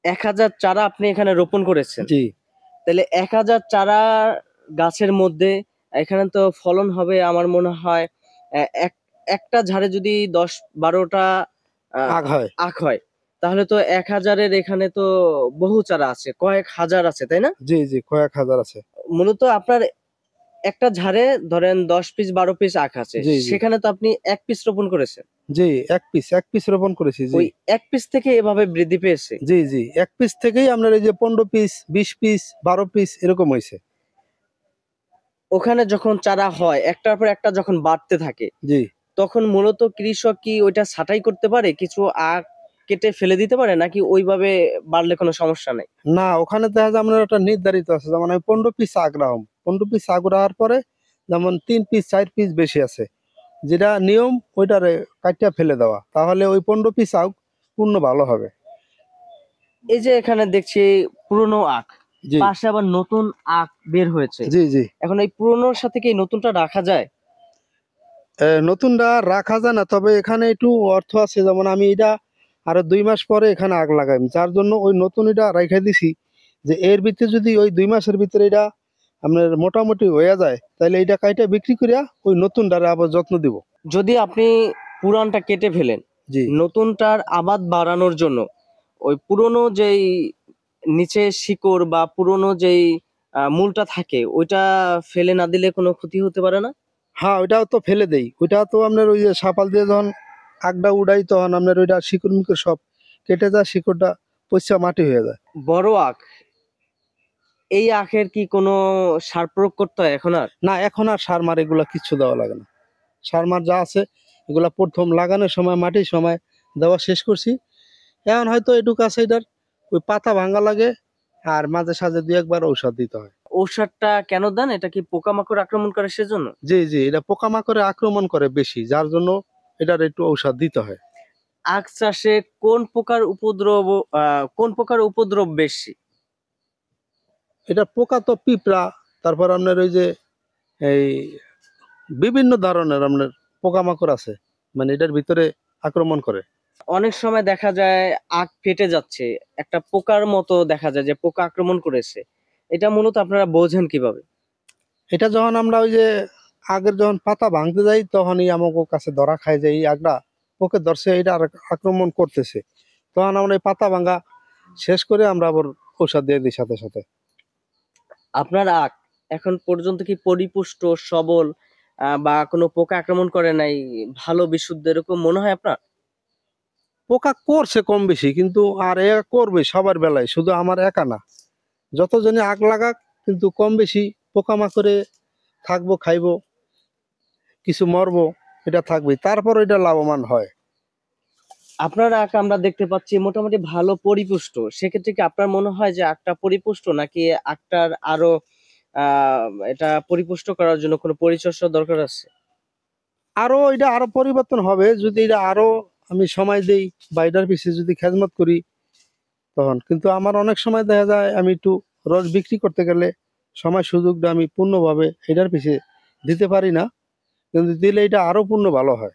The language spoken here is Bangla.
1000 চারা আপনি এখানে রোপণ করেছেন। জি তাহলে 1000 চারা গাছের মধ্যে এখানে তো ফলন হবে আমার মনে হয় একটা ঝাড়ে যদি 10-12টা আগ হয়। আখ হয়, তাহলে তো 1000-এর এখানে তো বহু চারা আছে, কয়েক হাজার আছে, তাই না? জি জি, কয়েক হাজার আছে। মূলত আপনার একটা ঝাড়ে ধরেন 10 পিস 12 পিস আখ আছে, জি জি সেখানে তো আপনি 1 পিস রোপণ করেছেন। জি, এক পিস রোপণ করেছি। জি ওই 1 পিস থেকে এভাবে বৃদ্ধি পেয়েছে। জি জি, এক পিস থেকেই আপনার এই যে 15 পিস, 20 পিস, 12 পিস এরকম হয়েছে। ওখানে যখন চারা হয় একটার পর একটা যখন বাড়তে থাকে, জি তখন মূলত কৃষক কি ওইটা ছাঁটাই করতে পারে, কিছু আখ কেটে ফেলে দিতে পারে, নাকি ওইভাবে বাড়লে কোনো সমস্যা নেই? না, ওখানে দেখা যায় আপনার একটা নির্ধারিত আছে, যেমন আমি 15 পিস আগ্রাহম, 15 পিস আগ্রাহার পরে যেমন 3 পিস 4 পিস বেশি আছে, যেটা নিয়ম ওইটারে কাটিয়া ফেলে দেওয়া, তাহলে ওই 15 পিস আগ পূর্ণ ভালো হবে। এই যে এখানে দেখছি পুরনো আখ, জি পাশে আবার নতুন আখ বের হয়েছে। জি জি, এখন এই পুরনোর সাথে কি এই নতুনটা রাখা যায়? নতুনটা রাখা যায় না, তবে এখানে একটু অর্থ আছে, যেমন আমি এটা আরো 2 মাস পরে এখানে আগ লাগাইম, যার জন্য ওই নতুন এটা রাইখা দিছি, যে এর ভিতরে যদি ওই 2 মাসের ভিতরে এটা আপনার মোটামুটি হয়ে যায়, তাহলে এটা কাইটা বিক্রি করিয়া ওই নতুনটারে আবার যত্ন দিব। যদি আপনি পুরানটা কেটে ফেলেন, জি নতুনটার আবাদ বাড়ানোর জন্য ওই পুরনো যেই নিচে শিকড় বা পুরনো যেই মূলটা থাকে ওইটা ফেলে না দিলে কোনো ক্ষতি হতে পারে না? হ্যাঁ, ওইটাও তো ফেলে দেই, ওইটা তো আপনার ওই যে সাপাল দিয়ে যখন আগটা উড়াই, তখন আপনার ওইটা শিকড় মিকড় সব কেটে যায়, শিকড়টা পচা মাটি হয়ে যায়। বড় আখ, এই আখের কি কোনো সার প্রয়োগ করতে হয় এখন আর? না, এখন আর সার মার এগুলা কিচ্ছু দেওয়া লাগে না, সার মার যা আছে এগুলা প্রথম লাগানোর সময় মাটির সময় দেওয়া শেষ করছি। এখন হয়তো এটুকু আছে, এটার ওই পাতা ভাঙা লাগে, আর মাঝে সাঝে 2-1 বার ঔষধ দিতে হয়। ঔষধটা কেন দেন? এটা কি পোকামাকড় আক্রমণ করে সেজন্য? জি জি, এটা পোকামাকড়ে আক্রমণ করে বেশি, যার জন্য এটার একটু ঔষধ দিতে হয়। আখ চাষে কোন প্রকার উপদ্রব বেশি? এটা পোকা তো পিঁপড়া, তারপর আপনার ওই যে এই বিভিন্ন ধরনের আপনার পোকামাকড় আছে, মানে এটার ভিতরে আক্রমণ করে। অনেক সময় দেখা যায় আখ ফেটে যাচ্ছে, একটা পোকার মতো দেখা যায় যে পোকা আক্রমণ করেছে। এটা মূলত আপনারা বোঝেন কিভাবে? এটা যখন আমরা ওই যে আগের যখন পাতা ভাঙতে যাই, তখনই আমাকে কাছে ধরা খায় যে এই আগটা পোকে ধরছে, এটা আর আক্রমণ করতেছে, তখন আমরা এই পাতা ভাঙা শেষ করে আমরা আবার ঔষধ দিয়ে দিই সাথে সাথে। আপনার আখ এখন পর্যন্ত কি পরিপুষ্ট, সবল, বা কোনো পোকা আক্রমণ করে নাই, ভালো বিশুদ্ধ এরকম মনে হয় আপনার? পোকা করছে কম বেশি, কিন্তু আর এ করবে সবার বেলায়, শুধু আমার একা না, যতজনে আগ লাগাক, কিন্তু কম বেশি পোকামাকড়ে থাকবো, খাইবো, কিছু মরবো, এটা থাকবেই, তারপর এটা লাভবান হয়। আপনার আখ আমরা দেখতে পাচ্ছি মোটামুটি ভালো পরিপুষ্ট। সেক্ষেত্রে কি আপনার মনে হয় যে আখটা পরিপুষ্ট, নাকি আখটার আরো এটা পরিপুষ্ট করার জন্য কোনো পরিচর্যা দরকার আছে? আরো এটা আরো পরিবর্তন হবে যদি এটা আরো আমি সময় দেই, বা এটার পিছিয়ে যদি খেজমত করি, তখন কিন্তু আমার অনেক সময় দেখা যায় আমি একটু রস বিক্রি করতে গেলে সময় সুযোগটা আমি পূর্ণভাবে এটার পিছিয়ে দিতে পারি না, কিন্তু দিলে এটা আরো পূর্ণ ভালো হয়।